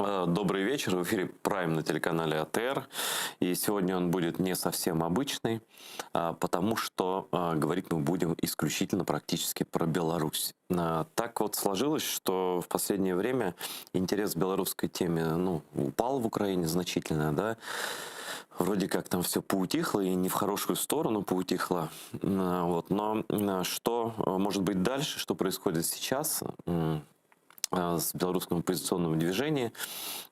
Добрый вечер, в эфире Прайм на телеканале АТР. И сегодня он будет не совсем обычный, потому что говорить мы будем исключительно практически про Беларусь. Так вот сложилось, что в последнее время интерес к белорусской теме упал в Украине значительно, да. Вроде как там все поутихло, и не в хорошую сторону поутихло. Вот. Но что может быть дальше, что происходит сейчас с белорусским оппозиционным движением,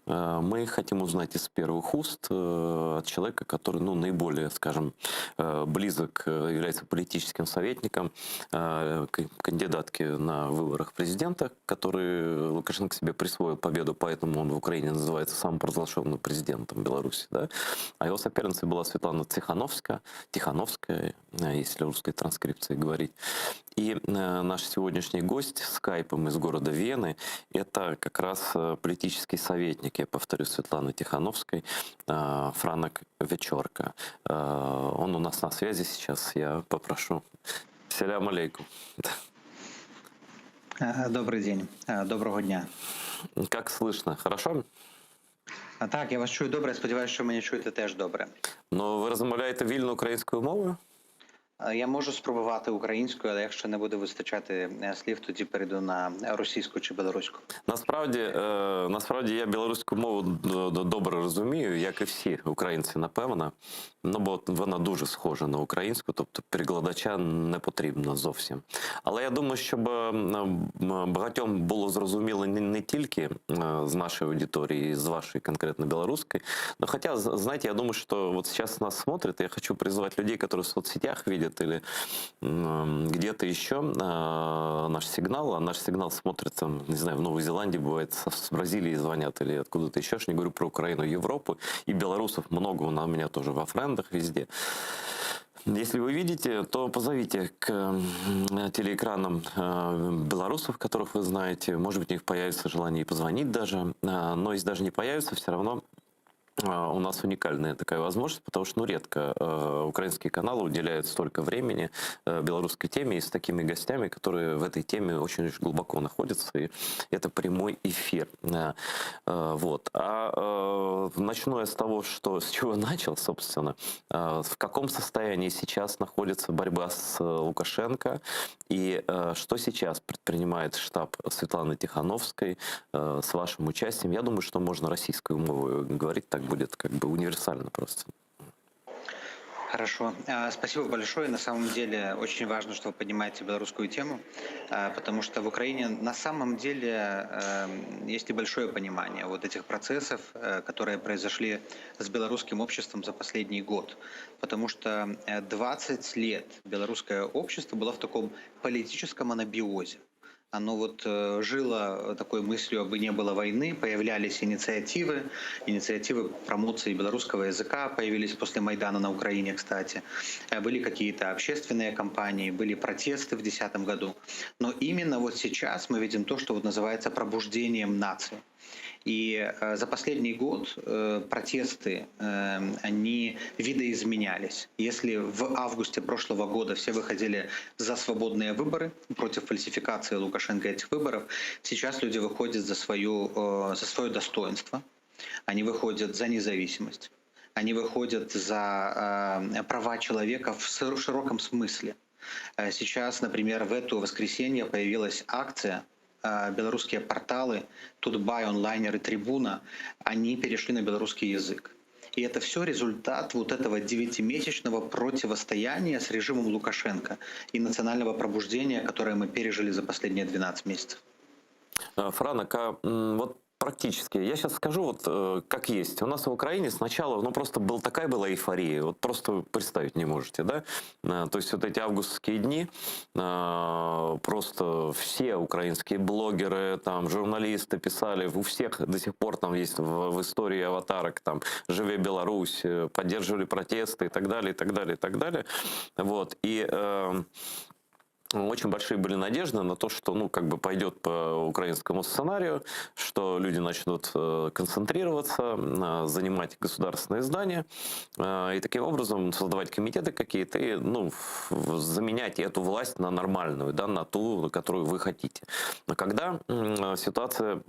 мы хотим узнать из первых уст от человека, который наиболее, скажем, близок, является политическим советником кандидатки на выборах президента, который Лукашенко себе присвоил победу, поэтому он в Украине называется самопровозглашенным президентом Беларуси. Да? А его соперницей была Светлана Тихановская, если русской транскрипции говорить. И наш сегодняшний гость скайпом из города Вены — это как раз политический советник, я повторю, Светланы Тихановской, Франок Вечорка. Он у нас на связи сейчас, я попрошу. Салям алейкум. Добрий день, доброго дня. Как слышно? Хорошо? Так, я вас чую добре, сподіваюся, що мене чуєте теж добре. Ну, ви розмовляєте вільно українською мовою? Я можу спробувати українською, але якщо не буде вистачати слів, тоді перейду на російську чи білоруську. Насправді я білоруську мову добре розумію, як і всі українці, напевно. Ну, бо вона дуже схожа на українську, тобто перекладача не потрібно зовсім. Але я думаю, щоб багатьом було зрозуміло не тільки з нашої аудиторії, з вашої конкретно білоруської, но хотя, знаете, я думаю, что вот сейчас нас смотрят, и я хочу призвать людей, которые в соцсетях видят или где-то еще наш сигнал, а наш сигнал смотрит, там, не знаю, в Новой Зеландии бывает, с Бразилии звонят или откуда-то еще, не говорю про Украину, Европу, и белорусов много, у меня тоже во френдах везде. Если вы видите, то позовите к телеэкранам белорусов, которых вы знаете. Может быть, у них появится желание и позвонить даже. Но если даже не появится, все равно у нас уникальная такая возможность, потому что редко украинские каналы уделяют столько времени белорусской теме и с такими гостями, которые в этой теме очень глубоко находятся. И это прямой эфир. Вот. Начну я с того, с чего начал, собственно. В каком состоянии сейчас находится борьба с Лукашенко и что сейчас предпринимает штаб Светланы Тихановской с вашим участием? Я думаю, что можно российскую мову говорить, так будет как бы универсально просто. Хорошо. Спасибо большое. На самом деле очень важно, что вы поднимаете белорусскую тему, потому что в Украине на самом деле есть небольшое понимание вот этих процессов, которые произошли с белорусским обществом за последний год. Потому что 20 лет белорусское общество было в таком политическом анабиозе. Оно вот жило такой мыслью, бы не было войны, появлялись инициативы промоции белорусского языка появились после Майдана на Украине, кстати. Были какие-то общественные кампании, были протесты в 2010 году. Но именно вот сейчас мы видим то, что вот называется пробуждением нации. И за последний год протесты, они видоизменялись. Если в августе прошлого года все выходили за свободные выборы, против фальсификации Лукашенко этих выборов, сейчас люди выходят за свое достоинство, они выходят за независимость, они выходят за права человека в широком смысле. Сейчас, например, в это воскресенье появилась акция. Белорусские порталы Тутбай, Онлайнер и Трибуна, они перешли на белорусский язык. И это все результат вот этого 9-месячного противостояния с режимом Лукашенко и национального пробуждения, которое мы пережили за последние 12 месяцев. Франок, вот практически. Я сейчас скажу вот как есть. У нас в Украине сначала, просто такая была эйфория, вот просто представить не можете, да? То есть вот эти августовские дни, просто все украинские блогеры, там, журналисты писали, у всех до сих пор там есть в истории аватарок, там, «Живе Беларусь», поддерживали протесты и так далее, и так далее, и так далее. Вот. И очень большие были надежды на то, что, ну, как бы пойдет по украинскому сценарию, что люди начнут концентрироваться, занимать государственные здания, и таким образом создавать комитеты какие-то, и, ну, заменять эту власть на нормальную, да, на ту, которую вы хотите. Но когда ситуация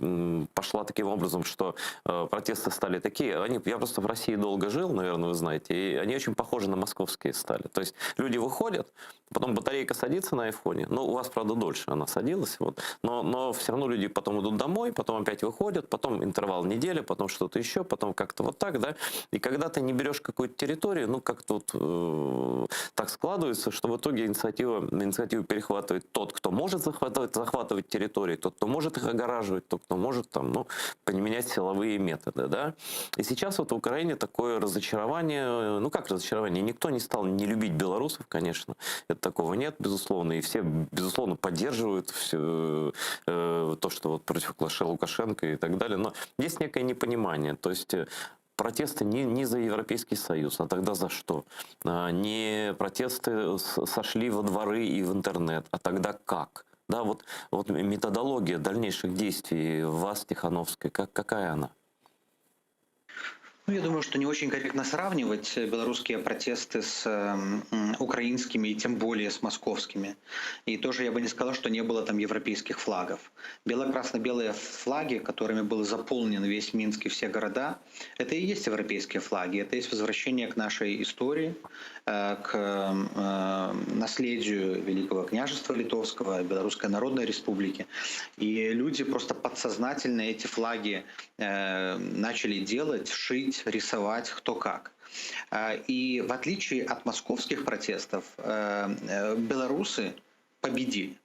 пошла таким образом, что протесты стали такие, я просто в России долго жил, наверное, вы знаете, и они очень похожи на московские стали. То есть люди выходят, потом батарейка садится на айфоне, ну, у вас, правда, дольше она садилась, вот, но все равно люди потом идут домой, потом опять выходят, потом интервал недели, потом что-то еще, потом как-то вот так, да, и когда ты не берешь какую-то территорию, ну, как-то вот так складывается, что в итоге инициативу перехватывает тот, кто может захватывать территории, тот, кто может их огораживать, тот, кто может там, ну, применять силовые методы, да. И сейчас вот в Украине такое разочарование, ну, как разочарование, никто не стал не любить белорусов, конечно, такого нет, безусловно, и все, безусловно, поддерживают все, то, что вот против Лукашенко и так далее, но есть некое непонимание, то есть протесты не за Европейский Союз, а тогда за что? Не протесты сошли во дворы и в интернет, а тогда как? Да, вот методология дальнейших действий вас, Тихановской, какая она? Ну, я думаю, что не очень корректно сравнивать белорусские протесты с украинскими и тем более с московскими. И тоже я бы не сказал, что не было там европейских флагов. Бело-красно-белые флаги, которыми был заполнен весь Минск и все города, это и есть европейские флаги. Это есть возвращение к нашей истории, к наследию Великого княжества Литовского, Белорусской Народной Республики. И люди просто подсознательно эти флаги начали делать, шить, рисовать кто как. И в отличие от московских протестов, белорусы победили.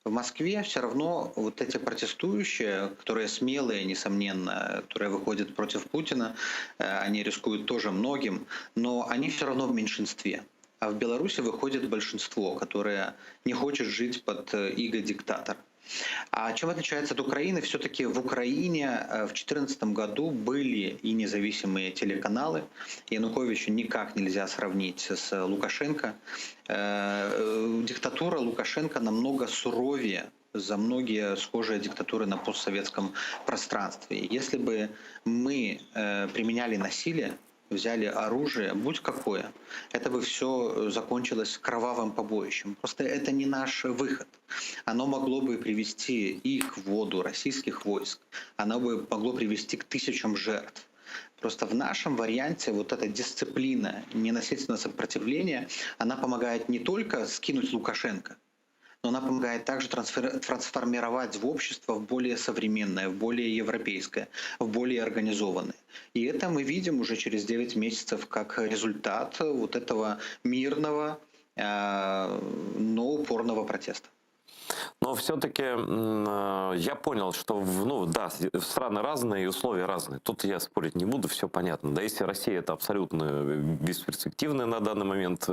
В Москве все равно вот эти протестующие, которые смелые, несомненно, которые выходят против Путина, они рискуют тоже многим, но они все равно в меньшинстве. А в Беларуси выходит большинство, которое не хочет жить под иго диктатора. А чем отличается от Украины? Все-таки в Украине в 2014 году были и независимые телеканалы. Януковича никак нельзя сравнить с Лукашенко. Диктатура Лукашенко намного суровее за многие схожие диктатуры на постсоветском пространстве. Если бы мы применяли насилие, взяли оружие, будь какое, это бы все закончилось кровавым побоищем. Просто это не наш выход. Оно могло бы привести и к вводу российских войск, оно бы могло привести к тысячам жертв. Просто в нашем варианте вот эта дисциплина ненасильственного сопротивления, она помогает не только скинуть Лукашенко, но она помогает также трансформировать в общество в более современное, в более европейское, в более организованное. И это мы видим уже через 9 месяцев как результат вот этого мирного, но упорного протеста. Но все-таки я понял, что, ну да, страны разные и условия разные. Тут я спорить не буду, все понятно. Да, если Россия это абсолютно бесперспективная на данный момент,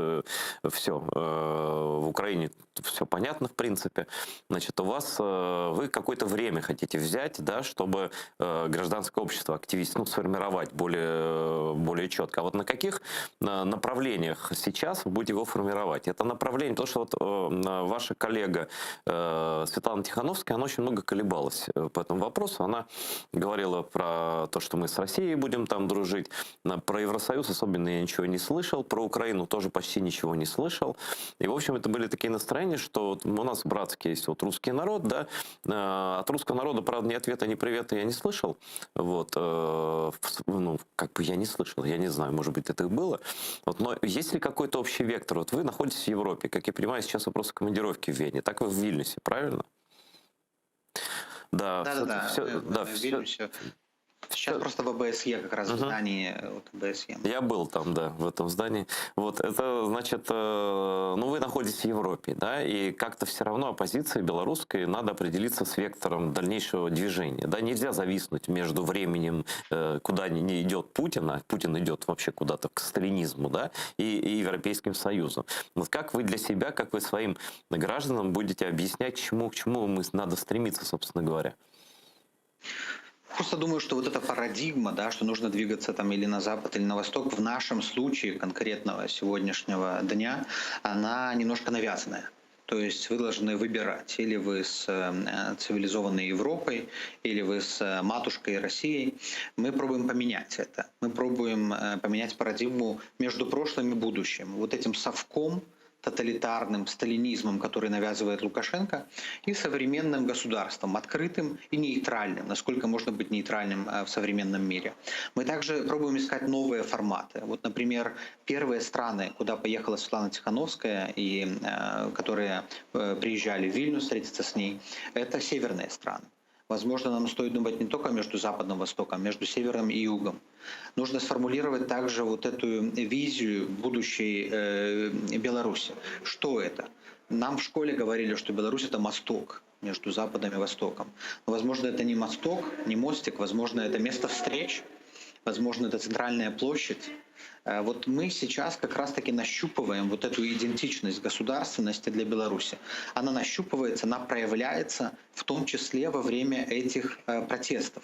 все. В Украине все понятно, в принципе. Значит, у вас, вы какое-то время хотите взять, да, чтобы гражданское общество сформировать более четко. А вот на каких направлениях сейчас вы будете его формировать? Это направление, потому что вот ваша коллега Светлана Тихановская, она очень много колебалась по этому вопросу. Она говорила про то, что мы с Россией будем там дружить. Про Евросоюз особенно я ничего не слышал. Про Украину тоже почти ничего не слышал. И, в общем, это были такие настроения, что вот у нас братский есть вот русский народ, да. От русского народа, правда, ни ответа, ни привета я не слышал. Вот. Ну, как бы я не слышал, я не знаю, может быть, это и было. Вот. Но есть ли какой-то общий вектор? Вот вы находитесь в Европе, как я понимаю, сейчас вопрос командировки в Вене. Так вы в Вильнюсе, правильно? Да, Да. Сейчас просто в ОБСЕ, как раз в здании вот, ОБСЕ. Я был там, да, в этом здании. Вот, это значит, ну, вы находитесь в Европе, да, и как-то все равно оппозиции белорусской надо определиться с вектором дальнейшего движения, да, нельзя зависнуть между временем, куда не идет Путин, а Путин идет вообще куда-то к сталинизму, да, и Европейским Союзом. Вот как вы для себя, как вы своим гражданам будете объяснять, к чему мы надо стремиться, собственно говоря? Просто думаю, что вот эта парадигма, да, что нужно двигаться там или на запад, или на восток, в нашем случае конкретного сегодняшнего дня, она немножко навязанная. То есть вы должны выбирать, или вы с цивилизованной Европой, или вы с матушкой Россией. Мы пробуем поменять это. Мы пробуем поменять парадигму между прошлым и будущим. Вот этим совком, тоталитарным сталинизмом, который навязывает Лукашенко, и современным государством, открытым и нейтральным, насколько можно быть нейтральным в современном мире. Мы также пробуем искать новые форматы. Вот, например, первые страны, куда поехала Светлана Тихановская, и которые приезжали в Вильнюс встретиться с ней, это северные страны. Возможно, нам стоит думать не только между Западом и Востоком, а между Севером и Югом. Нужно сформулировать также вот эту визию будущей Беларуси. Что это? Нам в школе говорили, что Беларусь — это мосток между Западом и Востоком. Но, возможно, это не мосток, не мостик, возможно, это место встреч, возможно, это центральная площадь. Вот мы сейчас как раз-таки нащупываем вот эту идентичность государственности для Беларуси. Она нащупывается, она проявляется в том числе во время этих протестов.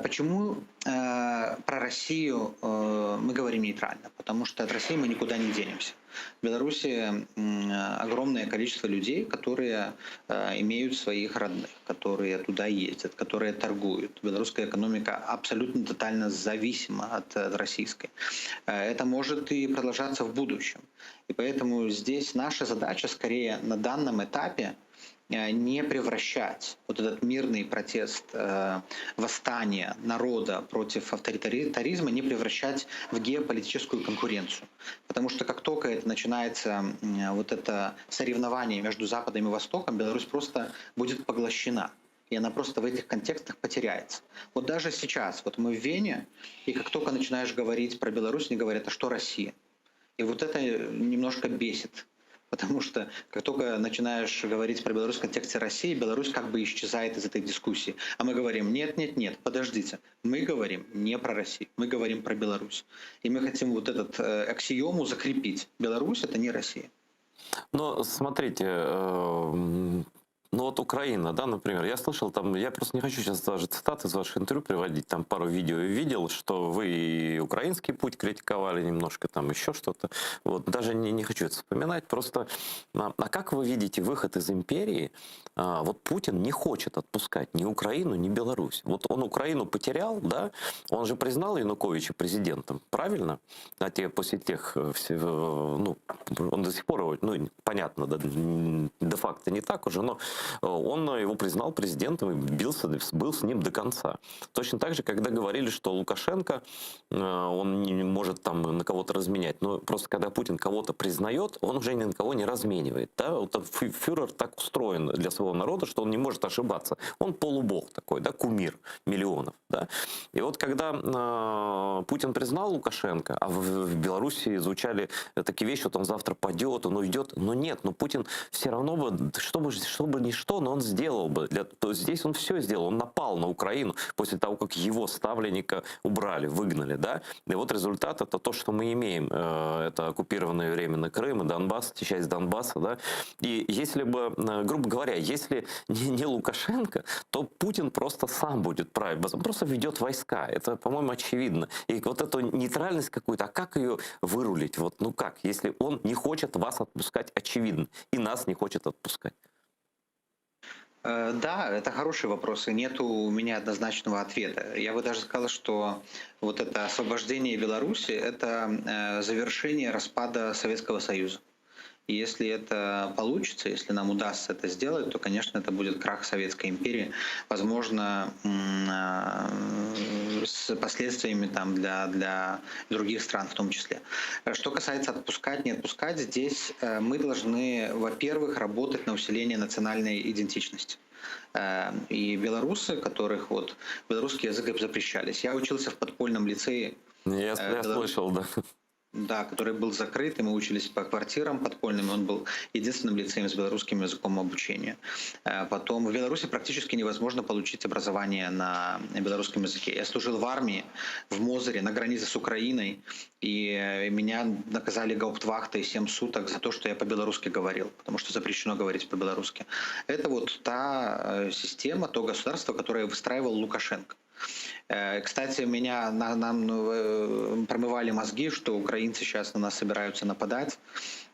Почему про Россию мы говорим нейтрально? Потому что от России мы никуда не денемся. В Беларуси огромное количество людей, которые имеют своих родных, которые туда ездят, которые торгуют. Белорусская экономика абсолютно тотально зависима от российской. Это может и продолжаться в будущем. И поэтому здесь наша задача скорее на данном этапе не превращать вот этот мирный протест, восстание народа против авторитаризма, не превращать в геополитическую конкуренцию. Потому что как только это начинается, вот это соревнование между Западом и Востоком, Беларусь просто будет поглощена. И она просто в этих контекстах потеряется. Вот даже сейчас, вот мы в Вене, и как только начинаешь говорить про Беларусь, они говорят: а что Россия? И вот это немножко бесит. Потому что как только начинаешь говорить про Беларусь в контексте России, Беларусь как бы исчезает из этой дискуссии. А мы говорим: нет, нет, нет, подождите. Мы говорим не про Россию, мы говорим про Беларусь. И мы хотим вот этот аксиому закрепить. Беларусь — это не Россия. Но смотрите, ну вот Украина, да, например, я слышал там, я просто не хочу сейчас даже цитаты из ваших интервью приводить, там пару видео видел, что вы и украинский путь критиковали немножко, там еще что-то. Вот даже не хочу это вспоминать, просто, а как вы видите выход из империи? Вот Путин не хочет отпускать ни Украину, ни Беларусь. Вот он Украину потерял, да, он же признал Януковича президентом, правильно? А после тех, ну, он до сих пор его, ну, понятно, да, де-факто не так уже, но он его признал президентом и был с ним до конца. Точно так же, когда говорили, что Лукашенко, он не может там на кого-то разменять, но просто когда Путин кого-то признает, он уже ни на кого не разменивает. Да? Вот фюрер так устроен для своего народа, что он не может ошибаться. Он полубог такой, да, кумир миллионов. Да? И вот когда Путин признал Лукашенко, а в Беларуси звучали такие вещи, вот он завтра падет, он уйдет, но нет, но Путин все равно бы, чтобы ни что, но он сделал бы. То есть здесь он все сделал. Он напал на Украину после того, как его ставленника убрали, выгнали. Да? И вот результат — это то, что мы имеем. Это оккупированное временно Крым и Донбасс, часть Донбасса. Да? И если бы, грубо говоря, если не Лукашенко, то Путин просто сам будет править. Он просто ведет войска. Это, по-моему, очевидно. И вот эту нейтральность какую-то, а как ее вырулить? Вот, ну как, если он не хочет вас отпускать, очевидно, и нас не хочет отпускать? Да, это хороший вопрос, и нет у меня однозначного ответа. Я бы даже сказал, что вот это освобождение Беларуси — это завершение распада Советского Союза. И если это получится, если нам удастся это сделать, то, конечно, это будет крах Советской империи, возможно, с последствиями там для других стран в том числе. Что касается отпускать, не отпускать, здесь мы должны, во-первых, работать на усиление национальной идентичности. И белорусы, которых вот белорусский язык запрещались. Я учился в подпольном лицее. Я слышал, да. Да, который был закрыт, и мы учились по квартирам подпольным, он был единственным лицеем с белорусским языком обучения. Потом в Беларуси практически невозможно получить образование на белорусском языке. Я служил в армии, в Мозыре, на границе с Украиной, и меня наказали гауптвахтой 7 суток за то, что я по-белорусски говорил, потому что запрещено говорить по-белорусски. Это вот та система, то государство, которое выстраивал Лукашенко. Кстати, нам промывали мозги, что украинцы сейчас на нас собираются нападать.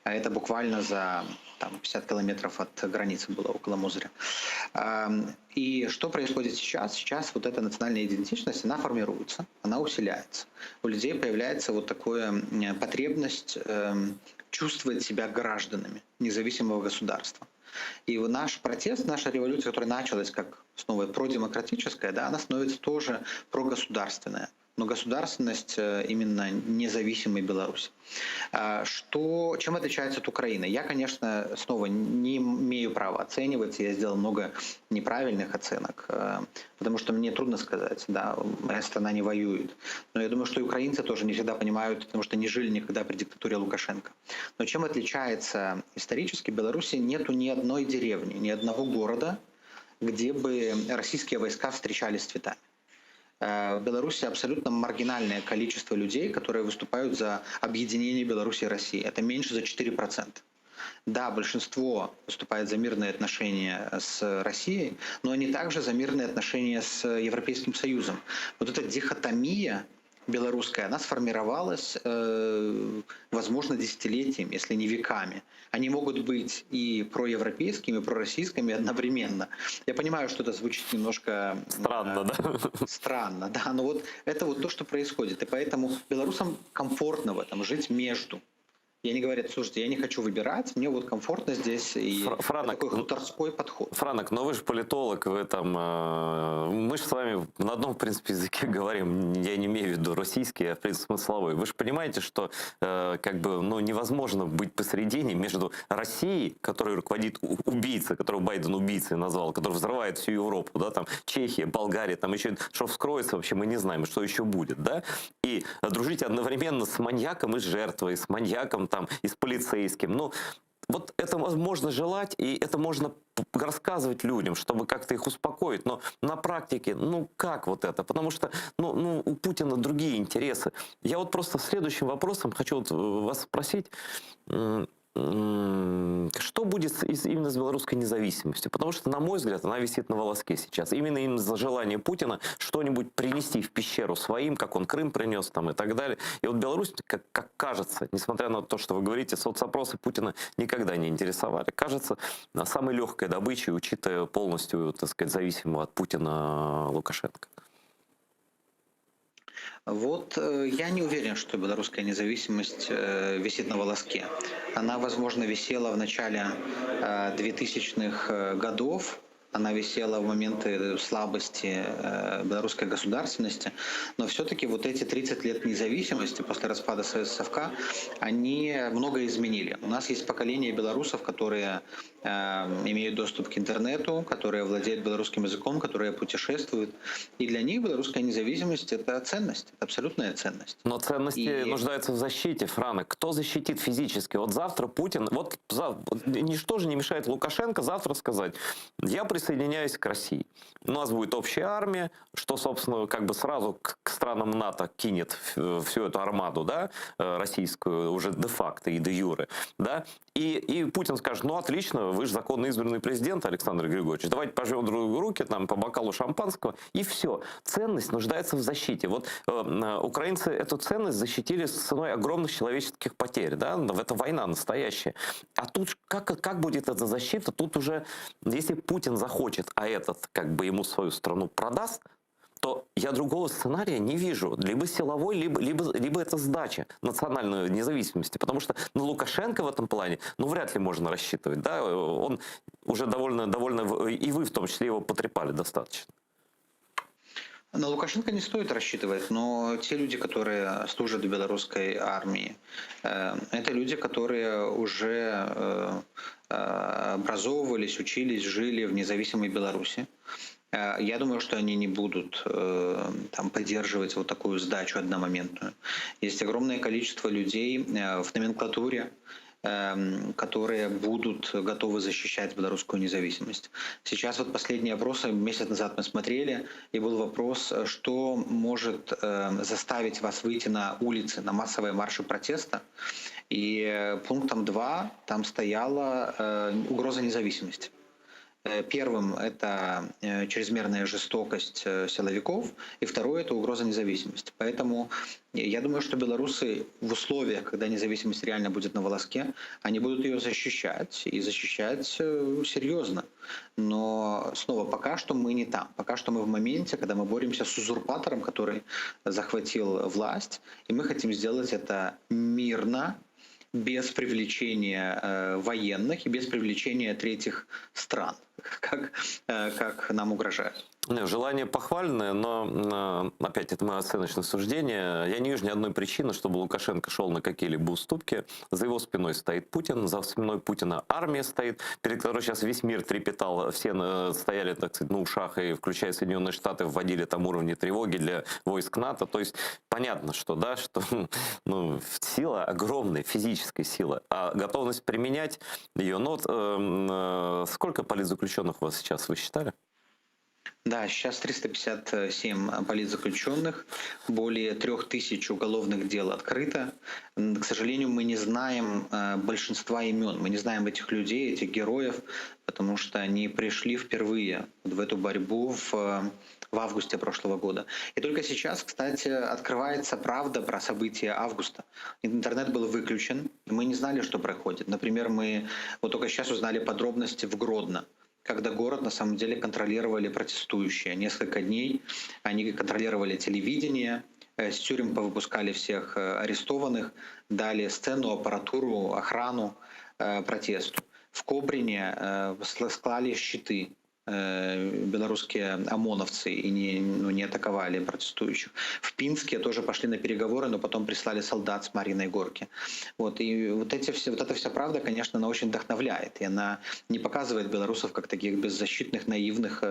А это буквально за 50 километров от границы было, около Мозыря. И что происходит сейчас? Сейчас вот эта национальная идентичность, она формируется, она усиляется. У людей появляется вот такая потребность чувствовать себя гражданами независимого государства. И наш протест, наша революция, которая началась как снова продемократическая, да, она становится тоже прогосударственная. Но государственность именно независимой Беларуси. Чем отличается от Украины? Я, конечно, снова не имею права оценивать, я сделал много неправильных оценок, потому что мне трудно сказать, да, моя страна не воюет. Но я думаю, что и украинцы тоже не всегда понимают, потому что не жили никогда при диктатуре Лукашенко. Но чем отличается исторически? В Беларуси нету ни одной деревни, ни одного города, где бы российские войска встречались с цветами. В Беларуси абсолютно маргинальное количество людей, которые выступают за объединение Беларуси и России. Это меньше за 4%. Да, большинство выступает за мирные отношения с Россией, но они также за мирные отношения с Европейским Союзом. Вот эта дихотомия белорусская, она сформировалась, возможно, десятилетиями, если не веками. Они могут быть и проевропейскими, и пророссийскими одновременно. Я понимаю, что это звучит немножко... Странно, да? Странно, да. Но вот это вот то, что происходит. И поэтому белорусам комфортно в этом, жить между. И они говорят, слушайте, я не хочу выбирать, мне вот комфортно здесь, и Франок, такой хуторской подход. Франок, но вы же политолог, вы там, мы же с вами на одном, в принципе, языке говорим, я не имею в виду российский, а в принципе смысловой. Вы же понимаете, что как бы, ну, невозможно быть посередине между Россией, которой руководит убийца, которого Байден убийцей назвал, который взрывает всю Европу, да, там Чехия, Болгария, там еще что вскроется, вообще мы не знаем, что еще будет, да, и дружить одновременно с маньяком и с жертвой, с маньяком там и с полицейским, ну, вот это можно желать, и это можно рассказывать людям, чтобы как-то их успокоить, но на практике, ну как вот это? Потому что ну, у Путина другие интересы. Я вот просто следующим вопросом хочу вот вас спросить, что будет именно с белорусской независимостью? Потому что, на мой взгляд, она висит на волоске сейчас. Именно из-за желания Путина что-нибудь принести в пещеру своим, как он Крым принес там, и так далее. И вот Беларусь, как кажется, несмотря на то, что вы говорите, соцопросы Путина никогда не интересовали. Кажется, самой легкой добычей, учитывая полностью, так сказать, зависимого от Путина Лукашенко. Вот я не уверен, что белорусская независимость висит на волоске. Она, возможно, висела в начале 2000-х годов, она висела в моменты слабости белорусской государственности, но все-таки вот эти 30 лет независимости после распада СССР, они многое изменили. У нас есть поколение белорусов, которые имеют доступ к интернету, которые владеют белорусским языком, которые путешествуют. И для них белорусская независимость – это ценность, это абсолютная ценность. Но ценности нуждаются в защите, Франок. Кто защитит физически? Вот завтра Путин, вот ничто же не мешает Лукашенко завтра сказать, я присоединяюсь к России. У нас будет общая армия, что, собственно, как бы сразу к странам НАТО кинет всю эту армаду, да, российскую, уже де-факто и де-юре, да, и Путин скажет, ну, отлично, вы же законно избранный президент, Александр Григорьевич, давайте пожмем друг другу руки, там, по бокалу шампанского, и все. Ценность нуждается в защите. Вот украинцы эту ценность защитили с ценой огромных человеческих потерь, да, это война настоящая. А тут как будет эта защита? Тут уже, если Путин захочет, а этот как бы ему свою страну продаст, то я другого сценария не вижу. Либо силовой, либо это сдача национальной независимости. Потому что на Лукашенко в этом плане, ну, вряд ли можно рассчитывать. Да? Он уже довольно, и вы в том числе его потрепали достаточно. На Лукашенко не стоит рассчитывать, но те люди, которые служат в белорусской армии, это люди, которые уже образовывались, учились, жили в независимой Беларуси. Я думаю, что они не будут там поддерживать вот такую сдачу одномоментную. Есть огромное количество людей в номенклатуре, которые будут готовы защищать белорусскую независимость. Сейчас вот последние опросы, месяц назад мы смотрели, и был вопрос, что может заставить вас выйти на улицы, на массовые марши протеста. И пунктом 2 там стояла угроза независимости. Первым это чрезмерная жестокость силовиков, и второе это угроза независимости. Поэтому я думаю, что белорусы в условиях, когда независимость реально будет на волоске, они будут ее защищать и защищать серьезно. Но снова пока что мы не там. Пока что мы в моменте, когда мы боремся с узурпатором, который захватил власть, и мы хотим сделать это мирно, без привлечения военных и без привлечения третьих стран, как нам угрожают. Не, желание похвальное, но опять это мое оценочное суждение. Я не вижу ни одной причины, чтобы Лукашенко шел на какие-либо уступки. За его спиной стоит Путин, за спиной Путина армия стоит, перед которой сейчас весь мир трепетал. Все стояли, так сказать, на ушах, и включая Соединенные Штаты, вводили там уровни тревоги для войск НАТО. То есть понятно, что, да, что ну, сила огромная, физическая сила, а готовность применять ее. Ну, вот, сколько политзаключенных у вас сейчас, вы считали? Да, сейчас 357 политзаключенных, более 3000 уголовных дел открыто. К сожалению, мы не знаем большинства имен, мы не знаем этих людей, этих героев, потому что они пришли впервые в эту борьбу в августе прошлого года. И только сейчас, кстати, открывается правда про события августа. Интернет был выключен, и мы не знали, что происходит. Например, мы вот только сейчас узнали подробности в Гродно, когда город на самом деле контролировали протестующие. Несколько дней они контролировали телевидение, с тюрем повыпускали всех арестованных, дали сцену, аппаратуру, охрану протесту. В Кобрине склали щиты белорусские ОМОНовцы и не атаковали протестующих. В Пинске тоже пошли на переговоры, но потом прислали солдат с Мариной Горки. Вот. И вот эта вся правда, конечно, она очень вдохновляет. И она не показывает белорусов как таких беззащитных, наивных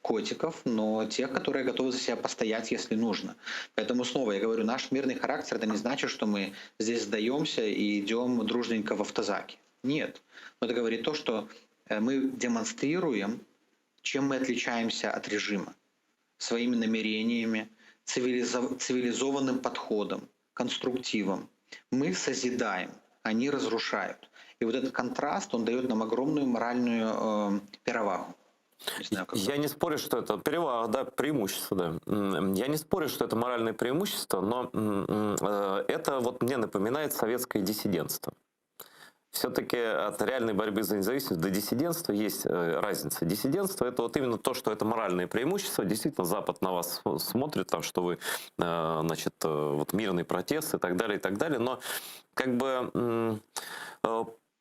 котиков, но тех, которые готовы за себя постоять, если нужно. Поэтому снова я говорю, наш мирный характер — это не значит, что мы здесь сдаемся и идем дружненько в автозаке. Нет. Но это говорит то, что мы демонстрируем, чем мы отличаемся от режима. Своими намерениями, цивилизованным подходом, конструктивом. Мы созидаем, они разрушают. И вот этот контраст, он дает нам огромную моральную перевагу. Не знаю, как Я не спорю, что это перевага, да, преимущество, да. Я не спорю, что это моральное преимущество, но это вот мне напоминает советское диссидентство. Все-таки от реальной борьбы за независимость до диссидентства есть разница. Диссидентство — это вот именно то, что это моральное преимущество. Действительно, Запад на вас смотрит, там, что вы, значит, вот мирный протест и так далее, и так далее. Но как бы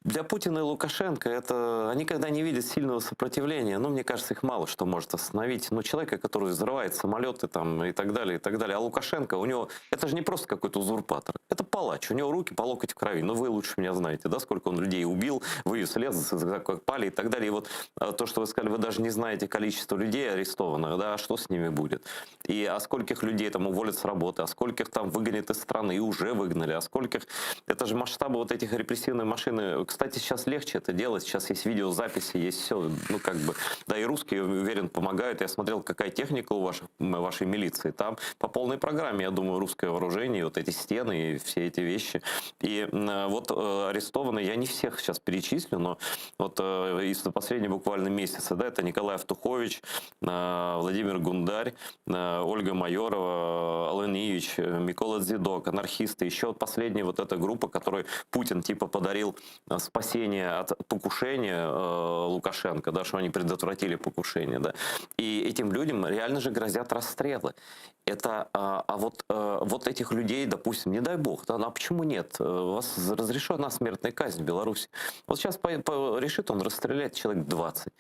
для Путина и Лукашенко это они когда не видят сильного сопротивления, ну, мне кажется, их мало что может остановить. Но человека, который взрывает самолеты там, и так далее, и так далее. А Лукашенко, у него, это же не просто какой-то узурпатор, это палач, у него руки по локоть в крови. Ну, вы лучше меня знаете, да, сколько он людей убил, вывез лес, закопали и так далее. И вот то, что вы сказали, вы даже не знаете количество людей арестованных, да, а что с ними будет. И о скольких людей там уволят с работы, о скольких там выгонят из страны, и уже выгнали, о скольких... Это же масштабы вот этих репрессивной машины. Кстати, сейчас легче это делать, сейчас есть видеозаписи, есть все, ну как бы, да, и русские, уверен, помогают. Я смотрел, какая техника у вашей милиции, там по полной программе, я думаю, русское вооружение, вот эти стены и все эти вещи. И вот арестованные, я не всех сейчас перечислю, но вот из последнего буквально месяца, да, это Николай Автухович, Владимир Гундарь, Ольга Майорова, Ален Ивич, Микола Дзидок, анархисты, еще последняя вот эта группа, которой Путин типа подарил спасение от покушения Лукашенко, да, что они предотвратили покушение, да, и этим людям реально же грозят расстрелы. Это, вот этих людей, допустим, не дай бог, да, ну а почему нет? У вас разрешена смертная казнь в Беларуси. Вот сейчас решит он расстрелять человек 20.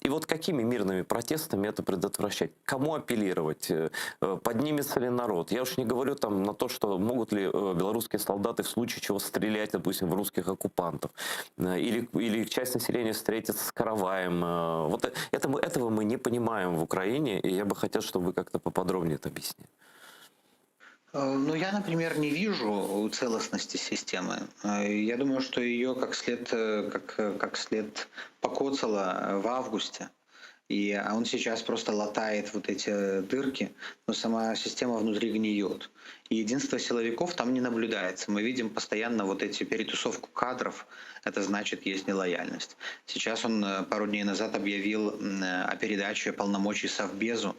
И вот какими мирными протестами это предотвращать? Кому апеллировать? Поднимется ли народ? Я уж не говорю там на то, что могут ли белорусские солдаты в случае чего стрелять, допустим, в русских оккупантов. Или часть населения встретится с караваем. Вот этого мы не понимаем в Украине, и я бы хотел, чтобы вы как-то поподробнее это объяснили. Ну, я, например, не вижу целостности системы. Я думаю, что ее как след покоцало в августе. А он сейчас просто латает вот эти дырки, но сама система внутри гниет. И единство силовиков там не наблюдается. Мы видим постоянно вот эти перетусовку кадров. Это значит, есть нелояльность. Сейчас он пару дней назад объявил о передаче полномочий Совбезу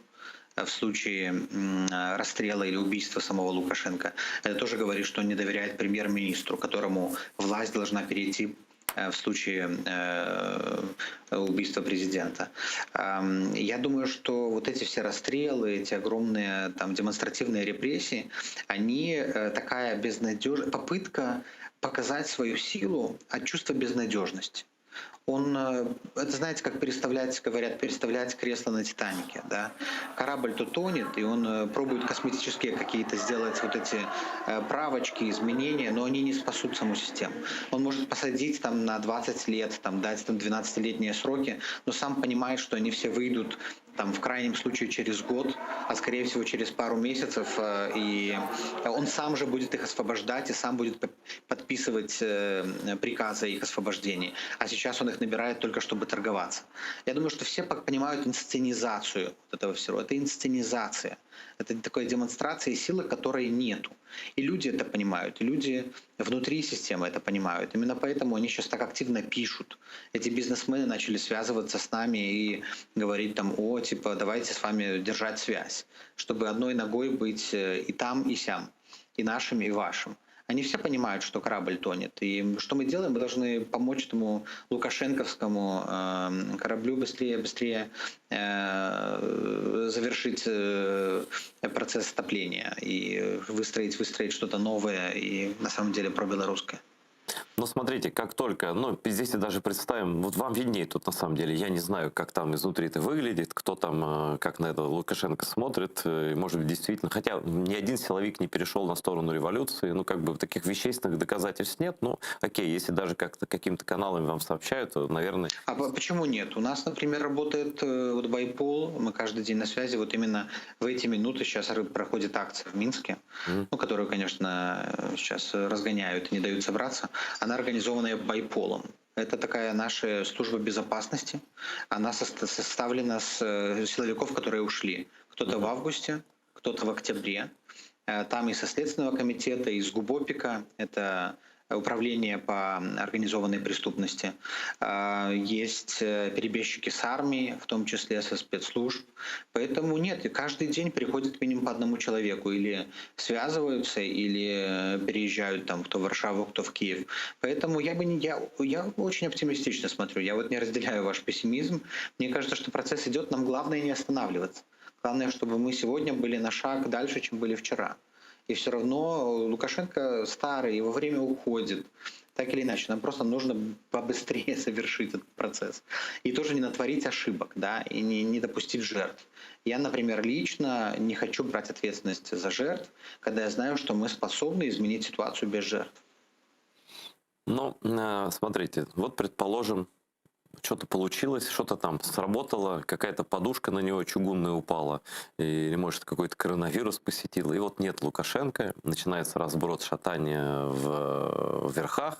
в случае расстрела или убийства самого Лукашенко. Это тоже говорит, что он не доверяет премьер-министру, которому власть должна перейти в случае убийства президента. Я думаю, что вот эти все расстрелы, эти огромные там демонстративные репрессии, они такая попытка показать свою силу от чувства безнадежности. Это знаете, как переставлять кресло на Титанике, да? Корабль то тонет, и он пробует косметические какие-то сделать вот эти правочки, изменения, но они не спасут саму систему. Он может посадить там на 20 лет, там, дать там 12-летние сроки, но сам понимает, что они все выйдут там, в крайнем случае через год, а скорее всего через пару месяцев, и он сам же будет их освобождать и сам будет подписывать приказы о их освобождении. А сейчас он их набирает только чтобы торговаться. Я думаю, что все понимают инсценизацию вот этого всего. Это инсценизация. Это такая демонстрация силы, которой нету. И люди это понимают, и люди внутри системы это понимают. Именно поэтому они сейчас так активно пишут. Эти бизнесмены начали связываться с нами и говорить там, типа, давайте с вами держать связь, чтобы одной ногой быть и там, и сям, и нашим, и вашим. Они все понимают, что корабль тонет. И что мы делаем? Мы должны помочь этому лукашенковскому кораблю быстрее завершить процесс топления и выстроить что-то новое и на самом деле пробелорусское. Ну, смотрите, как только, здесь и даже представим, вот вам виднее тут на самом деле, я не знаю, как там изнутри это выглядит, кто там, как на это Лукашенко смотрит, и, может быть, действительно, хотя ни один силовик не перешел на сторону революции, таких вещественных доказательств нет, окей, если даже как-то каким-то каналами вам сообщают, то, наверное... А почему нет? У нас, например, работает вот Байпол, мы каждый день на связи, вот именно в эти минуты сейчас проходит акция в Минске, которую, конечно, сейчас разгоняют и не дают собраться. Она организованная Байполом. Это такая наша служба безопасности. Она составлена с силовиков, которые ушли. Кто-то в августе, кто-то в октябре. Там и со Следственного комитета, и из ГУБОПИКа. Это управление по организованной преступности. Есть перебежчики с армии, в том числе со спецслужб. Поэтому нет, каждый день приходит минимум по одному человеку. Или связываются, или переезжают там кто в Варшаву, кто в Киев. Поэтому я очень оптимистично смотрю. Я вот не разделяю ваш пессимизм. Мне кажется, что процесс идет, нам главное не останавливаться. Главное, чтобы мы сегодня были на шаг дальше, чем были вчера. И все равно Лукашенко старый, его время уходит. Так или иначе, нам просто нужно побыстрее совершить этот процесс. И тоже не натворить ошибок, да, и не допустить жертв. Я, например, лично не хочу брать ответственность за жертв, когда я знаю, что мы способны изменить ситуацию без жертв. Смотрите, вот предположим, что-то получилось, что-то там сработало, какая-то подушка на него чугунная упала, или, может, какой-то коронавирус посетил, и вот нет Лукашенко, начинается разброд, шатание в верхах,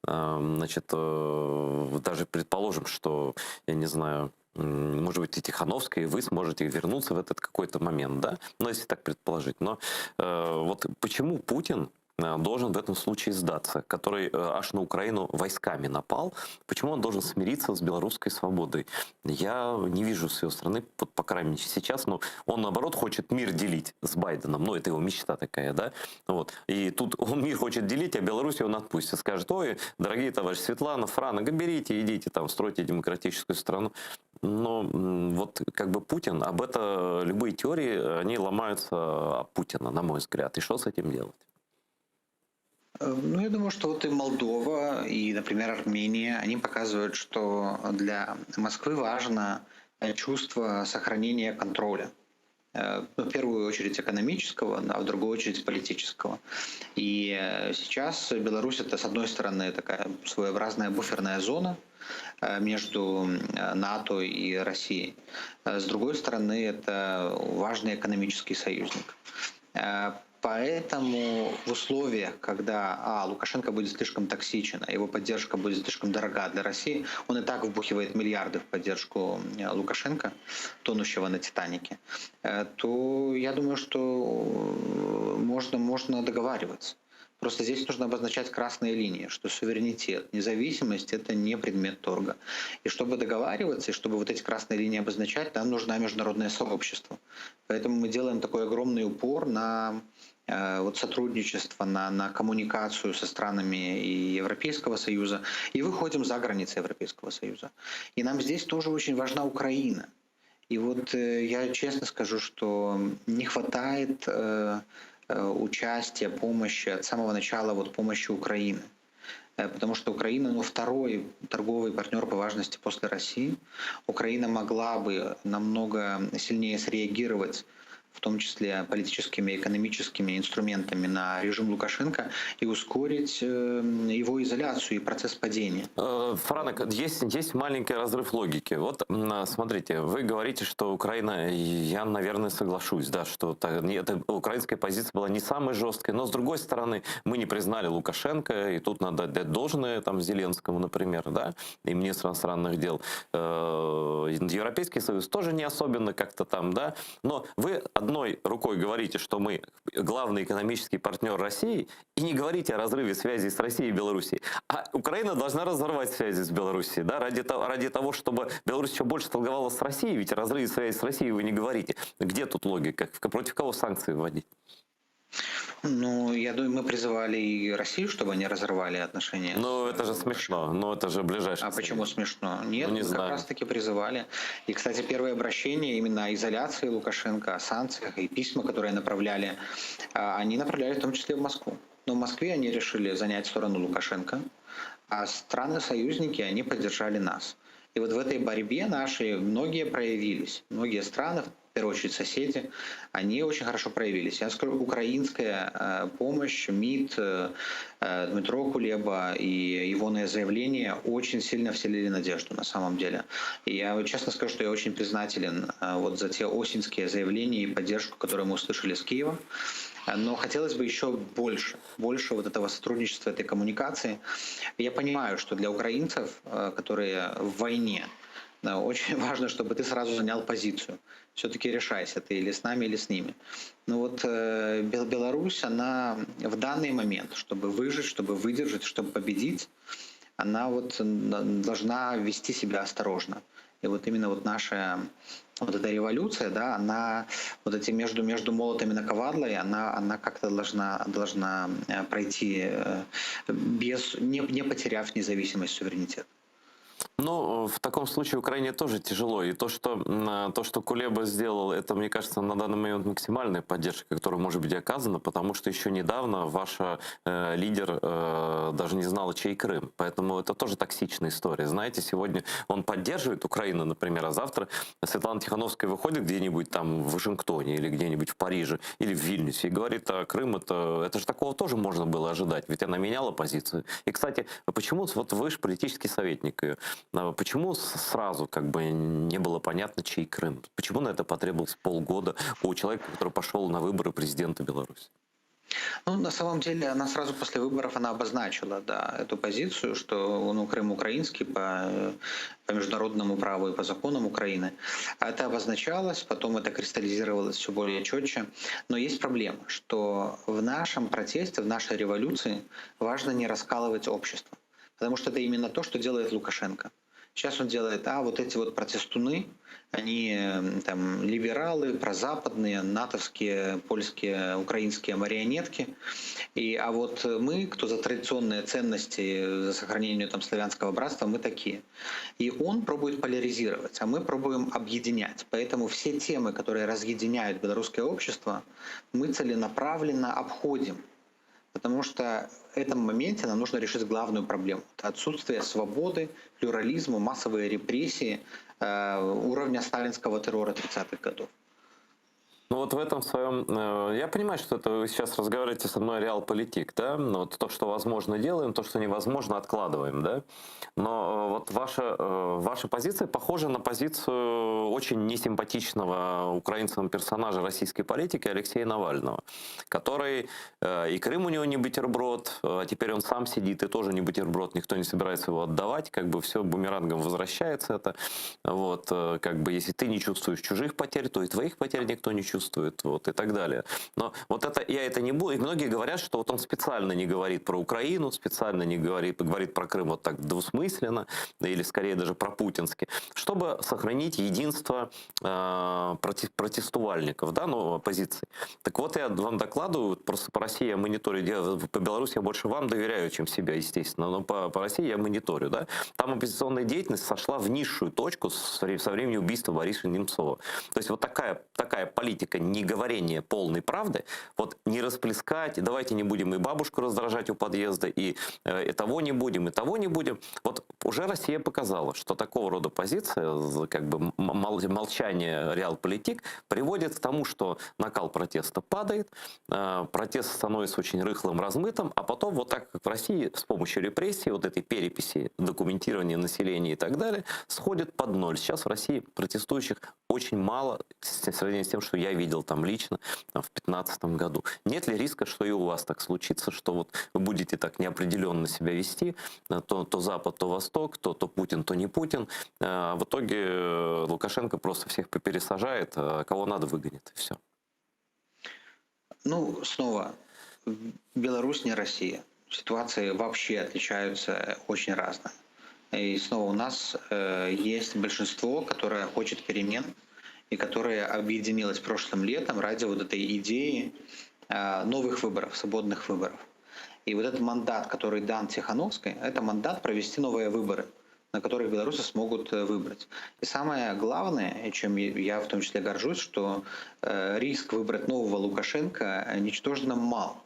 даже предположим, что, я не знаю, может быть, и Тихановская, и вы сможете вернуться в этот какой-то момент, да? Если так предположить. Но вот почему Путин должен в этом случае сдаться, который аж на Украину войсками напал, почему он должен смириться с белорусской свободой? Я не вижу с его стороны, по крайней мере сейчас, но он наоборот хочет мир делить с Байденом, это его мечта такая, да? И тут он мир хочет делить, а Беларусь он отпустит, скажет, ой, дорогие товарищи Светлана, Франк, берите, идите там, стройте демократическую страну. Но вот как бы Путин, об этом любые теории, они ломаются об Путина, на мой взгляд. И что с этим делать? Я думаю, что вот и Молдова, и, например, Армения, они показывают, что для Москвы важно чувство сохранения контроля. В первую очередь экономического, а в другую очередь политического. И сейчас Беларусь — это, с одной стороны, такая своеобразная буферная зона между НАТО и Россией. С другой стороны, это важный экономический союзник. По Поэтому в условиях, когда Лукашенко будет слишком токсичен, а его поддержка будет слишком дорога для России, он и так вбухивает миллиарды в поддержку Лукашенко, тонущего на «Титанике», то я думаю, что можно договариваться. Просто здесь нужно обозначать красные линии, что суверенитет, независимость — это не предмет торга. И чтобы договариваться, и чтобы вот эти красные линии обозначать, нам нужно международное сообщество. Поэтому мы делаем такой огромный упор на вот сотрудничество, на коммуникацию со странами и Европейского Союза, и выходим за границы Европейского Союза. И нам здесь тоже очень важна Украина. И вот я честно скажу, что не хватает участия, помощи от самого начала, вот помощи Украины. Потому что Украина, второй торговый партнер по важности после России. Украина могла бы намного сильнее среагировать, в том числе политическими и экономическими инструментами, на режим Лукашенко и ускорить его изоляцию и процесс падения. Франк, есть маленький разрыв логики. Вот смотрите, вы говорите, что Украина, я, наверное, соглашусь, да, что эта украинская позиция была не самой жесткой, но с другой стороны, мы не признали Лукашенко, и тут надо отдать должное там Зеленскому, например, да, и министру иностранных дел. Европейский Союз тоже не особенно как-то там, да, но вы одной рукой говорите, что мы главный экономический партнер России, и не говорите о разрыве связи с Россией и Белоруссией. А Украина должна разорвать связи с Белоруссией, да, ради того, чтобы Беларусь еще больше торговала с Россией, ведь о разрыве связи с Россией вы не говорите. Где тут логика? Против кого санкции вводить? Я думаю, мы призывали и Россию, чтобы они разорвали отношения. Ну, это же смешно. Ну, это же ближайшее. А почему смешно? Нет, не мы знаю. как раз-таки призывали. И, кстати, первое обращение именно о изоляции Лукашенко, о санкциях и письма, которые направляли, они направляли в том числе в Москву. Но в Москве они решили занять сторону Лукашенко, а страны-союзники, они поддержали нас. И вот в этой борьбе наши многие проявились. Многие страны, в первую очередь соседи, они очень хорошо проявились. Я скажу, украинская помощь, МИД, Дмитро Кулеба и егоное заявление очень сильно вселили надежду на самом деле. И я честно скажу, что я очень признателен вот за те осеньские заявления и поддержку, которую мы услышали с Киева. Но хотелось бы еще больше вот этого сотрудничества, этой коммуникации. Я понимаю, что для украинцев, которые в войне, очень важно, чтобы ты сразу занял позицию. Все-таки решайся, ты или с нами, или с ними. Но вот Беларусь, она в данный момент, чтобы выжить, чтобы выдержать, чтобы победить, она вот должна вести себя осторожно. И вот именно вот наша вот эта революция, да, она вот эти между молотом и наковадлой, она как-то должна пройти не потеряв независимость, суверенитет. Ну, в таком случае Украине тоже тяжело. И то, что Кулеба сделал, это, мне кажется, на данный момент максимальная поддержка, которая может быть оказана, потому что еще недавно ваша лидер даже не знала, чей Крым. Поэтому это тоже токсичная история. Знаете, сегодня он поддерживает Украину, например, а завтра Светлана Тихановская выходит где-нибудь там в Вашингтоне или где-нибудь в Париже или в Вильнюсе и говорит, а Крым это же такого тоже можно было ожидать, ведь она меняла позицию. И, кстати, почему, вот вы же политический советник ее, почему сразу как бы не было понятно, чей Крым? Почему на это потребовалось полгода у человека, который пошел на выборы президента Беларуси? На самом деле, она сразу после выборов она обозначила, да, эту позицию, что Крым украинский по международному праву и по законам Украины. Это обозначалось, потом это кристаллизировалось все более четче. Но есть проблема, что в нашем протесте, в нашей революции важно не раскалывать общество. Потому что это именно то, что делает Лукашенко. Сейчас он делает, вот эти вот протестуны, они там либералы, прозападные, натовские, польские, украинские марионетки. А вот мы, кто за традиционные ценности, за сохранение там славянского братства, мы такие. И он пробует поляризировать, а мы пробуем объединять. Поэтому все темы, которые разъединяют белорусское общество, мы целенаправленно обходим. Потому что в этом моменте нам нужно решить главную проблему. Это отсутствие свободы, плюрализма, массовые репрессии уровня сталинского террора 30-х годов. Ну вот в этом своем... Я понимаю, что это вы сейчас разговариваете со мной реал-политик, да? Вот то, что возможно, делаем, то, что невозможно, откладываем, да? Но вот ваша позиция похожа на позицию очень несимпатичного украинцам персонажа российской политики Алексея Навального, который и Крым у него не бутерброд, а теперь он сам сидит и тоже не бутерброд, никто не собирается его отдавать, как бы все бумерангом возвращается это. Вот, как бы если ты не чувствуешь чужих потерь, то и твоих потерь никто не чувствует, вот, и так далее. Но вот это, я это не буду, и многие говорят, что вот он специально не говорит про Украину, специально не говорит про Крым вот так двусмысленно, или скорее даже пропутински, чтобы сохранить единство протестувальников, да, ну, оппозиции. Так вот, я вам докладываю, просто по России я мониторю, по Беларуси я больше вам доверяю, чем себя, естественно, но по России я мониторю, да. Там оппозиционная деятельность сошла в низшую точку со времени убийства Бориса Немцова. То есть вот такая политика неговорения полной правды, вот не расплескать, давайте не будем и бабушку раздражать у подъезда, и того не будем, и того не будем. Вот уже Россия показала, что такого рода позиция, как бы молчание реалполитик, приводит к тому, что накал протеста падает, протест становится очень рыхлым, размытым, а потом вот так, как в России, с помощью репрессий, вот этой переписи, документирования населения и так далее, сходит под ноль. Сейчас в России протестующих очень мало, в сравнении с тем, что я видел там лично в 2015 году. Нет ли риска, что и у вас так случится, что вот вы будете так неопределенно себя вести, то Запад, то Восток, то Путин, то не Путин. А в итоге Лукашенко просто всех попересажает, а кого надо выгонит, и все. Ну, снова, Беларусь не Россия. Ситуации вообще отличаются очень разно. И снова у нас есть большинство, которое хочет перемен, и которое объединилось прошлым летом ради вот этой идеи новых выборов, свободных выборов. И вот этот мандат, который дан Тихановской, это мандат провести новые выборы, на которых белорусы смогут выбрать. И самое главное, и чем я в том числе горжусь, что риск выбрать нового Лукашенко ничтожно мал.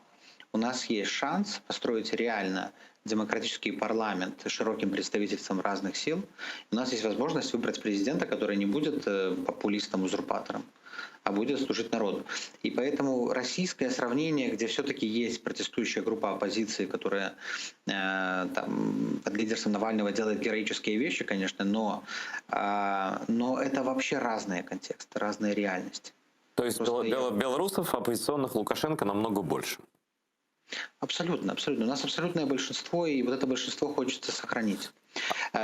У нас есть шанс построить реально демократический парламент с широким представительством разных сил. У нас есть возможность выбрать президента, который не будет популистом-узурпатором, а будет служить народу. И поэтому российское сравнение, где все-таки есть протестующая группа оппозиции, которая там, под лидерством Навального делает героические вещи, конечно, но это вообще разные контексты, разные реальности. То есть белорусов оппозиционных Лукашенко намного больше? Абсолютно, абсолютно. У нас абсолютное большинство, и вот это большинство хочется сохранить.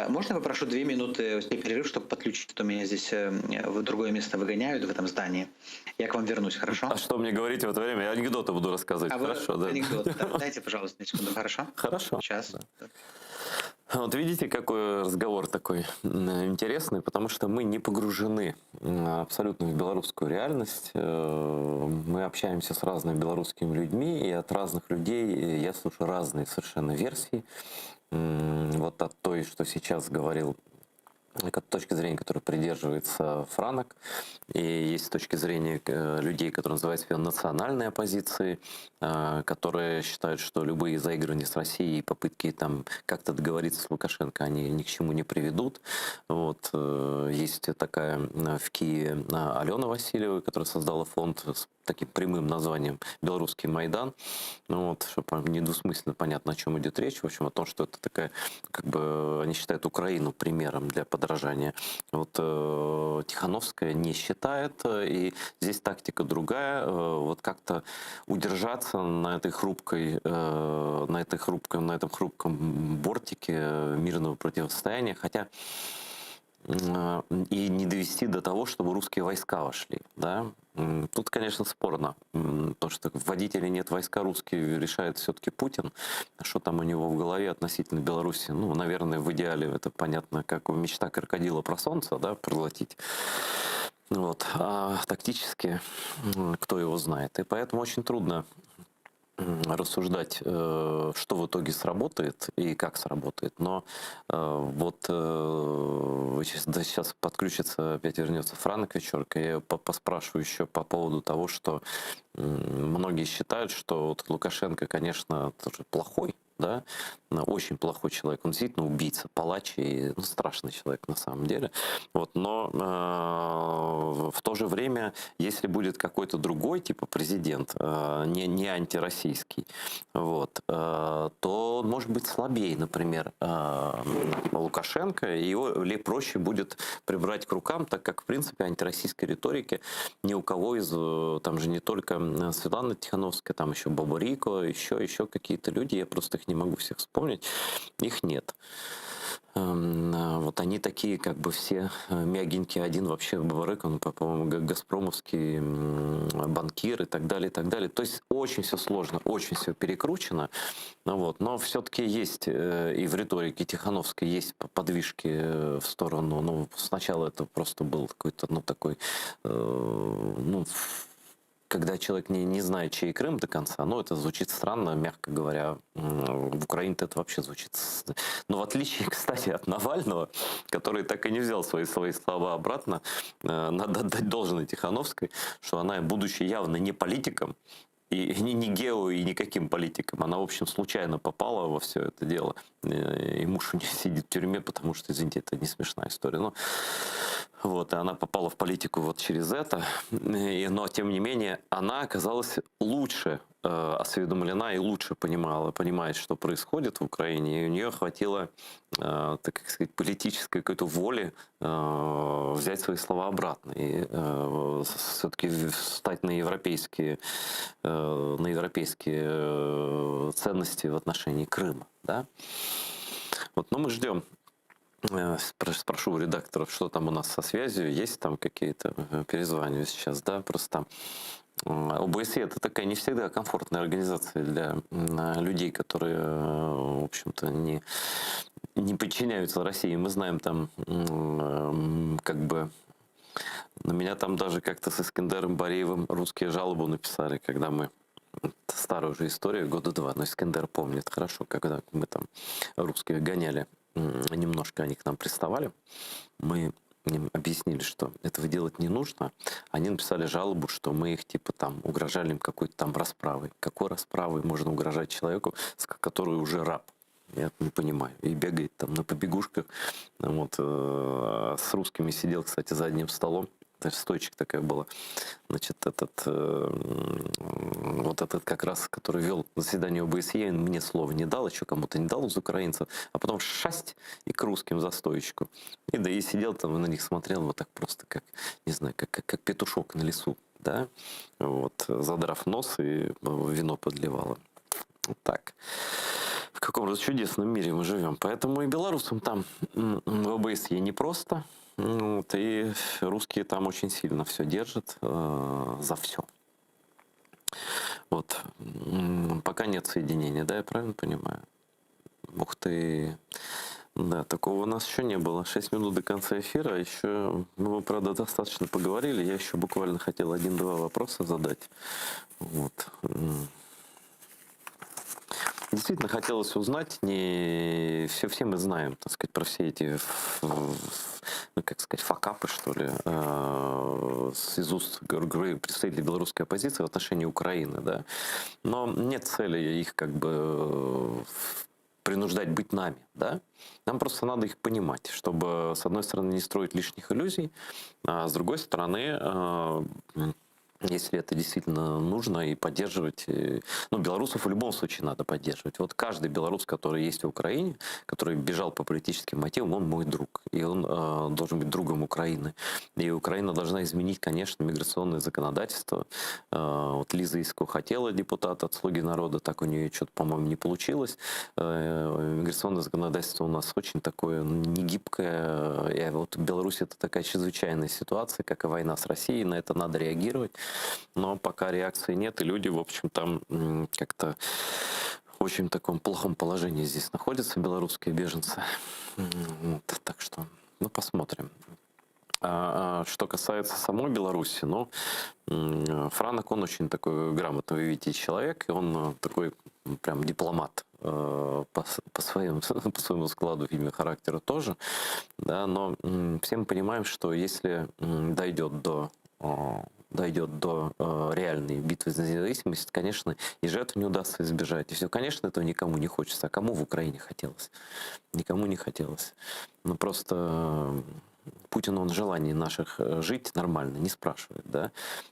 Можно я попрошу 2 минуты перерыв, чтобы подключить, что меня здесь в другое место выгоняют в этом здании. Я к вам вернусь, хорошо? А что мне говорить в это время? Я анекдоты буду рассказывать, хорошо? Да. Анекдот, да. Дайте, пожалуйста, на секунду, хорошо? Хорошо. Сейчас. Да. Вот видите, какой разговор такой интересный, потому что мы не погружены абсолютно в белорусскую реальность. Мы общаемся с разными белорусскими людьми, и от разных людей я слушаю разные совершенно версии. Вот от той, что сейчас говорил, от точки зрения, которой придерживается Франок, и есть с точки зрения людей, которые называют себя национальной оппозицией, которые считают, что любые заигрывания с Россией и попытки там как-то договориться с Лукашенко, они ни к чему не приведут. Вот. Есть такая в Киеве Алена Васильева, которая создала фонд с таким прямым названием «Белорусский Майдан». Вот, чтобы недвусмысленно понятно, о чем идет речь. В общем, о том, что это такая, как бы, они считают Украину примером для подражания. Вот Тихановская не считает, и здесь тактика другая. Вот как-то удержаться на этой хрупкой, на этом хрупком бортике мирного противостояния, хотя и не довести до того, чтобы русские войска вошли, да. Тут, конечно, спорно, то, что вводить или нет войска русские решает все-таки Путин. Что там у него в голове относительно Беларуси? Ну, наверное, в идеале это понятно, как мечта крокодила про солнце, да, проглотить. Вот. А тактически кто его знает. И поэтому очень трудно рассуждать, что в итоге сработает и как сработает. Но вот сейчас подключится, опять вернется Франк Вечерка, я ее поспрашиваю еще по поводу того, что многие считают, что вот Лукашенко, конечно, тоже плохой, да, очень плохой человек, он действительно убийца, палач и ну, страшный человек на самом деле. Вот, но в то же время, если будет какой-то другой типа президент, не антироссийский, вот, то он может быть слабее, например, Лукашенко, и его проще будет прибрать к рукам, так как, в принципе, антироссийской риторики ни у кого из, там же не только Светлана Тихановская, там еще Бабарико, еще какие-то люди, я просто их не могу всех вспомнить, их нет. Вот они такие, как бы все мягенькие. Один вообще Бабарык, он, по-моему, газпромовский банкир и так далее, и так далее. То есть очень все сложно, очень все перекручено. Ну, вот. Но все-таки есть и в риторике Тихановской есть подвижки в сторону. Ну, сначала это просто был какой-то, ну, такой, ну, когда человек не знает, чей Крым до конца, ну, это звучит странно, мягко говоря. В Украине это вообще звучит... Но в отличие, кстати, от Навального, который так и не взял свои слова обратно, надо отдать должное Тихановской, что она, будучи явно не политиком, и не гео, и никаким политиком. Она, в общем, случайно попала во все это дело. И муж у нее сидит в тюрьме, потому что, извините, это не смешная история. Но, вот, и она попала в политику вот через это. Но, тем не менее, она оказалась лучше осведомлена и лучше понимает, что происходит в Украине. И у нее хватило, так сказать, политической какой-то воли взять свои слова обратно и все-таки встать на европейские ценности в отношении Крыма. Да? Вот, но мы ждем. Спрошу у редакторов, что там у нас со связью, есть там какие-то, перезваниваю сейчас, да, просто там ОБСЕ это такая не всегда комфортная организация для людей, которые, в общем-то, не подчиняются России. Мы знаем там, как бы, на меня там даже как-то с Искандером Бариевым русские жалобу написали, когда мы, старая уже история, года 2, но Искандер помнит хорошо, когда мы там русские гоняли, немножко они к нам приставали, мы им объяснили, что этого делать не нужно. Они написали жалобу, что мы их типа там угрожали им какой-то там расправой. Какой расправой можно угрожать человеку, который уже раб? Я не понимаю. И бегает там на побегушках. Вот, с русскими сидел, кстати, за одним столом. Даже стойчик такая была. Значит, вот этот как раз, который вел заседание ОБСЕ, он мне слова не дал, еще кому-то не дал из украинцев, а потом шасть и к русским за стоечку. И да, и сидел там и на них смотрел вот так просто, как, не знаю, как петушок на лесу, да, вот, задрав нос и вино подливало. Вот так. В каком же чудесном мире мы живем. Поэтому и белорусам там в ОБСЕ непросто. Вот, и русские там очень сильно все держат за все. Вот. Пока нет соединения, да, я правильно понимаю? Ух ты. Да, такого у нас еще не было. 6 минут до конца эфира. Еще, мы, правда, достаточно поговорили. Я еще буквально хотел 1-2 вопроса задать. Вот. Действительно хотелось узнать, не все мы знаем, так сказать, про все эти, ну, как сказать, факапы, что ли, из уст представителей белорусской оппозиции в отношении Украины, да, но нет цели их как бы принуждать быть нами, да, нам просто надо их понимать, чтобы, с одной стороны, не строить лишних иллюзий, а с другой стороны, если это действительно нужно, и поддерживать. Ну, белорусов в любом случае надо поддерживать. Вот каждый белорус, который есть в Украине, который бежал по политическим мотивам, он мой друг. И он должен быть другом Украины. И Украина должна изменить, конечно, миграционное законодательство. Вот Лиза Иско хотела депутата от «Слуги народа», так у нее что-то, по-моему, не получилось. Миграционное законодательство у нас очень такое негибкое. И вот в Беларуси это такая чрезвычайная ситуация, как и война с Россией. На это надо реагировать. Но пока реакции нет, и люди, в общем, там как-то в очень таком плохом положении здесь находятся, белорусские беженцы. Вот, так что, ну, посмотрим. Что касается самой Беларуси, ну, Франок, он очень такой грамотный, вы видите, человек, и он такой прям дипломат по своему складу имя характера тоже, да, но все мы понимаем, что если дойдет до дойдет до реальной битвы за независимость, конечно, и жертв не удастся избежать. И все, конечно, этого никому не хочется. А кому в Украине хотелось? Никому не хотелось. Но просто Путин, он желаний наших жить нормально не спрашивает, да.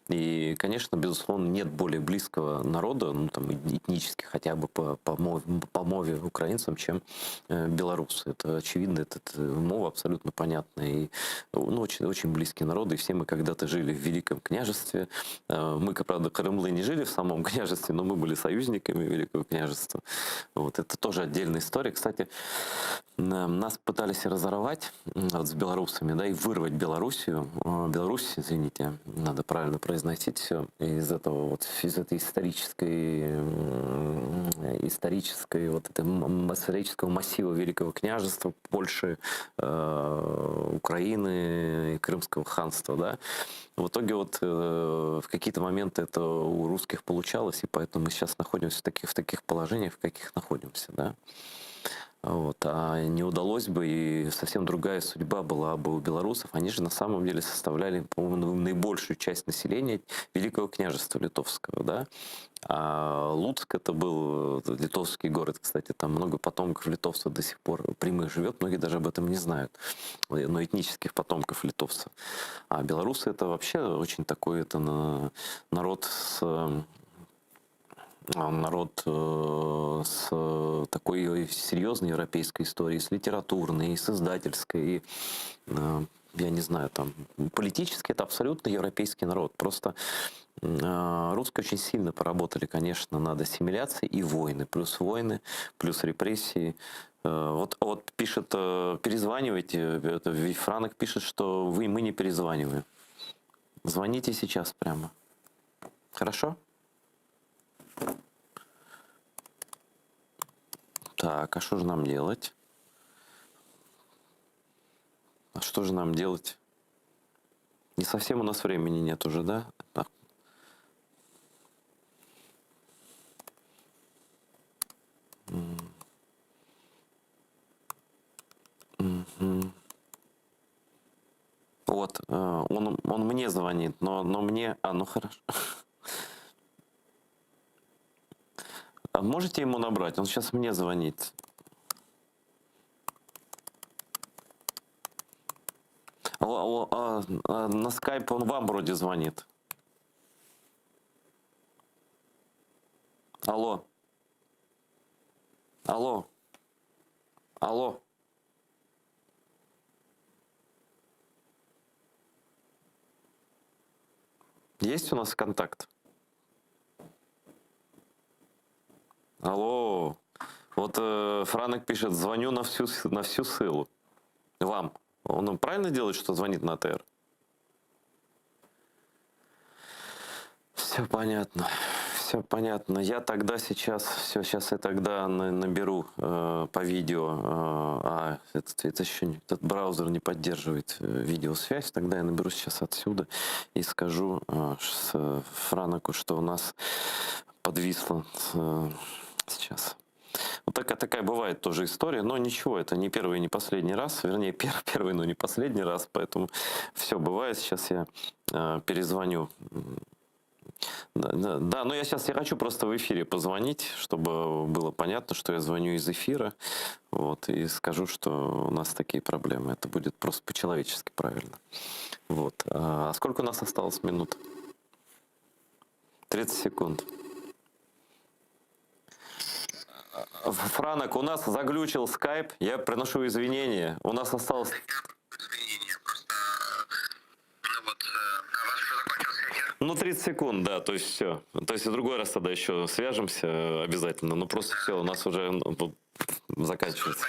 И, конечно, безусловно, нет более близкого народа, ну, там, этнически хотя бы по мове украинцам, чем белорусы. Это очевидно, это мова абсолютно понятная. И, ну, очень, очень близкие народы, и все мы когда-то жили в Великом княжестве. Мы, правда, крымлы не жили в самом княжестве, но мы были союзниками Великого княжества. Вот, это тоже отдельная история. Кстати, нас пытались разорвать вот, с белорусами, да, и вырвать Беларусь, извините, надо правильно произносить все, из этого вот, из этой исторического массива Великого княжества, Польши, Украины и Крымского ханства, да. В итоге вот в какие-то моменты это у русских получалось, и поэтому мы сейчас находимся в таких положениях, в каких находимся, да. Вот. А не удалось бы, и совсем другая судьба была бы у белорусов. Они же на самом деле составляли, по-моему, наибольшую часть населения Великого княжества Литовского. Да? А Луцк — это был литовский город, кстати, там много потомков литовцев до сих пор прямых живет, многие даже об этом не знают, но этнических потомков литовцев. А белорусы — это вообще очень такой народ с такой серьезной европейской историей, с литературной, с издательской, и, я не знаю, там, политически это абсолютно европейский народ. Просто русские очень сильно поработали, конечно, над ассимиляцией и войны, плюс репрессии. Вот пишет, перезванивайте, Франок пишет, что мы не перезваниваем. Звоните сейчас прямо. Хорошо? Так, а что же нам делать? А что же нам делать? Не совсем у нас времени нет уже, да? Так. Вот, он мне звонит, но мне... ну хорошо. А можете ему набрать? Он сейчас мне звонит. На скайп он вам вроде звонит. Алло. Алло. Алло. Есть у нас контакт? Алло. Вот Франок пишет, звоню на всю силу. Вам. Он правильно делает, что звонит на АТР? Все понятно. Все понятно. Я тогда сейчас я тогда наберу по видео, этот браузер не поддерживает видеосвязь, тогда я наберу сейчас отсюда и скажу Франоку, что у нас подвисло сейчас. Вот такая бывает тоже история, но ничего, это не первый и не последний раз, вернее, первый, но не последний раз, поэтому все бывает. Сейчас я перезвоню. Да, но я хочу просто в эфире позвонить, чтобы было понятно, что я звоню из эфира, вот, и скажу, что у нас такие проблемы. Это будет просто по-человечески правильно. Вот. А сколько у нас осталось минут? 30 секунд. Франок, у нас заглючил скайп, я приношу извинения. У нас осталось... Извинения, просто... Ну вот, а ваш уже закончился эфир? Ну, 30 секунд, да, то есть все. То есть в другой раз тогда еще свяжемся обязательно. Ну, просто все, у нас уже заканчивается.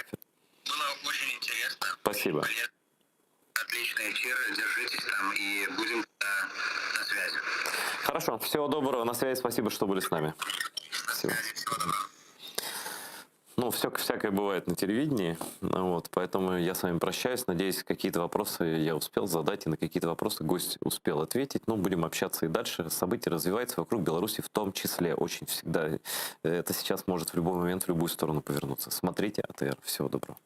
Было очень интересно. Спасибо. Отличный эфир, держитесь там и будем на связи. Хорошо, всего доброго, на связи, спасибо, что были с нами. На связи, всего доброго. Ну, всякое бывает на телевидении, вот, поэтому я с вами прощаюсь. Надеюсь, какие-то вопросы я успел задать, и на какие-то вопросы гость успел ответить. Ну, будем общаться и дальше. События развиваются вокруг Беларуси в том числе. Очень всегда. Это сейчас может в любой момент в любую сторону повернуться. Смотрите АТР. Всего доброго.